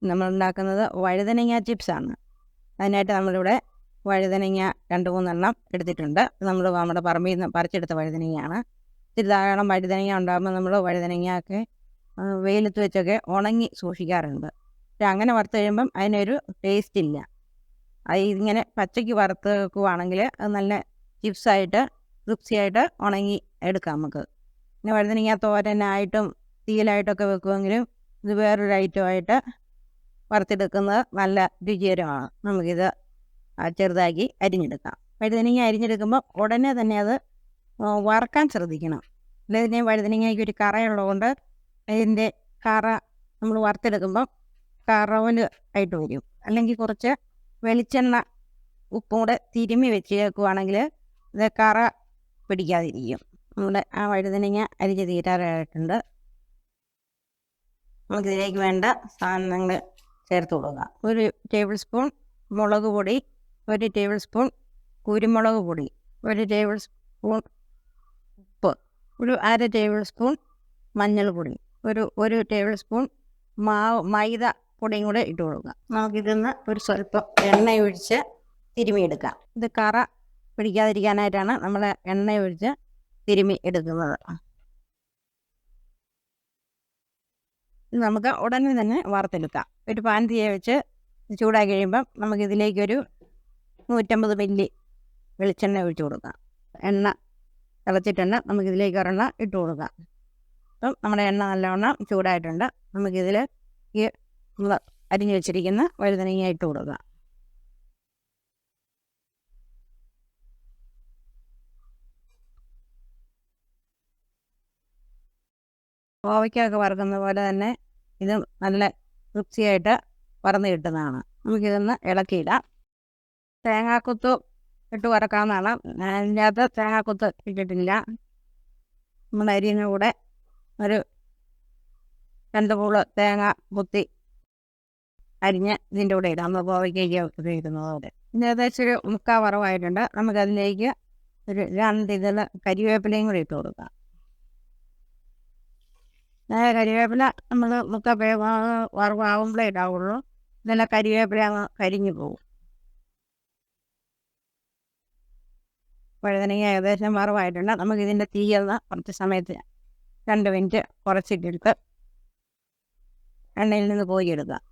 നമ്മളുണ്ടാക്കുന്നത് വഴുതനങ്ങ ചിപ്സാണ്. അതിനായിട്ട് നമ്മളിവിടെ വഴുതനങ്ങ 2-3 എണ്ണം എടുത്തിട്ടുണ്ട്. നമ്മൾ നമ്മുടെ പറമ്പിൽ നിന്ന് പറിച്ചെടുത്ത വഴുതനങ്ങയാണ്. ഇത്തിരി ധാരാളം വഴുതനങ്ങ ഉണ്ടാകുമ്പോൾ നമ്മൾ വഴുതനങ്ങയൊക്കെ വെയിലത്ത് വെച്ചൊക്കെ ഉണങ്ങി സൂക്ഷിക്കാറുണ്ട്. പക്ഷെ അങ്ങനെ വറുത്ത് കഴിയുമ്പം അതിനൊരു ടേസ്റ്റ് ഇല്ല. അത് ഇങ്ങനെ പച്ചയ്ക്ക് വറുത്ത് വെക്കുകയാണെങ്കിൽ അത് നല്ല ചിപ്സായിട്ട് ക്രിപ്സിയായിട്ട് ഉണങ്ങി എടുക്കാം നമുക്ക്. പിന്നെ വഴുതനങ്ങ തോരനായിട്ടും തീയലായിട്ടൊക്കെ വെക്കുമെങ്കിലും ഇത് വേറൊരു ഐറ്റമായിട്ട് വറുത്തെടുക്കുന്നത് നല്ല രുചികരമാണ്. നമുക്കിത് ചെറുതാക്കി അരിഞ്ഞെടുക്കാം. വഴുതനങ്ങ അരിഞ്ഞെടുക്കുമ്പോൾ ഉടനെ തന്നെ അത് വറുക്കാൻ ശ്രദ്ധിക്കണം. അല്ലെങ്കിൽ വഴുതനങ്ങയ്ക്ക് ഒരു കറയുള്ളതുകൊണ്ട് അതിൻ്റെ കറ നമ്മൾ വറുത്തെടുക്കുമ്പോൾ കറവൽ ആയിട്ട് വരും. അല്ലെങ്കിൽ കുറച്ച് വെളിച്ചെണ്ണ ഉപ്പും കൂടെ തിരുമ്മി വെച്ച് വെക്കുകയാണെങ്കിൽ ഇത് കറ പിടിക്കാതിരിക്കും. നമ്മുടെ ആ വഴുതനങ്ങ അരിഞ്ഞ് തീരാറായിട്ടുണ്ട്. നമുക്കിതിലേക്ക് വേണ്ട സാധനങ്ങൾ ചേർത്ത് കൊടുക്കുക. 1 ടേബിൾ സ്പൂൺ മുളക് പൊടി, 1 ടേബിൾ സ്പൂൺ കുരുമുളക് പൊടി, 1 ടേബിൾ സ്പൂൺ ഉപ്പ്, 1/2 ടേബിൾ സ്പൂൺ മഞ്ഞൾപ്പൊടി, 1 ടേബിൾ സ്പൂൺ മൈദ പൊടിയും കൂടെ ഇട്ട് കൊടുക്കുക. നമുക്കിതിന്ന് ഒരു സ്വല്പം എണ്ണ ഒഴിച്ച് തിരുമിയെടുക്കാം. ഇത് കറ പിടിക്കാതിരിക്കാനായിട്ടാണ് നമ്മൾ എണ്ണ ഒഴിച്ച് തിരുമി എടുക്കുന്നത്. നമുക്ക് ഉടനെ തന്നെ വറുത്തെടുക്കാം. ഒരു പാൻ തീയെ വെച്ച് ചൂടാക്കി കഴിയുമ്പം നമുക്കിതിലേക്കൊരു 150 മില്ലി വെളിച്ചെണ്ണ ഒഴിച്ച് കൊടുക്കാം. എണ്ണ തിളച്ചിട്ടുണ്ട്. നമുക്കിതിലേക്ക് ഒരെണ്ണം ഇട്ട് കൊടുക്കാം. അപ്പം നമ്മുടെ എണ്ണ നല്ലവണ്ണം ചൂടായിട്ടുണ്ട്. നമുക്കിതിൽ ഈ നമ്മൾ അരിഞ്ഞു വെച്ചിരിക്കുന്ന വഴുതനങ്ങ ഇട്ട് കൊടുക്കുക. കോവയ്ക്കൊക്കെ വറുക്കുന്ന പോലെ തന്നെ ഇത് നല്ല ക്രിപ്സിയായിട്ട് വറന്ന് കിട്ടുന്നതാണ്. നമുക്കിതൊന്ന് ഇളക്കിയിടാം. തേങ്ങാക്കൊത്ത് ഇട്ട് വറക്കാവുന്നതാണ്. അതിനകത്ത് തേങ്ങാക്കൊത്ത് ഇട്ടിട്ടില്ല. നമ്മൾ അരിയുടെ കൂടെ ഒരു 2 പൂള് തേങ്ങ കുത്തി അരിഞ്ഞ് ഇതിൻ്റെ കൂടെ ഇടാം. നമ്മൾ കോവയ്ക്കൊക്കെ ഉപയോഗിക്കുന്നത് പോലെ. ഇനി ഏകദേശം ഒരു 3/4 വറവായിട്ടുണ്ട്. നമുക്കതിലേക്ക് ഒരു 2 ഇതിൽ കരിവേപ്പിലയും കൂടി ഇട്ട് കൊടുക്കാം. കരിവേപ്പില നമ്മൾ 3/4 വറവാകുമ്പോഴേ ഇടാവുള്ളൂ. ഇതെല്ലാം കരിവേപ്പില അങ്ങ് കരിഞ്ഞു പോകും. വഴുതനങ്ങ ഏകദേശം വറവായിട്ടുണ്ട്. നമുക്കിതിൻ്റെ തീയൊന്ന് കുറച്ച് സമയത്ത് 2 മിനിറ്റ് കുറച്ചിട്ടെടുത്ത് എണ്ണയിൽ നിന്ന് കോരിയെടുക്കാം.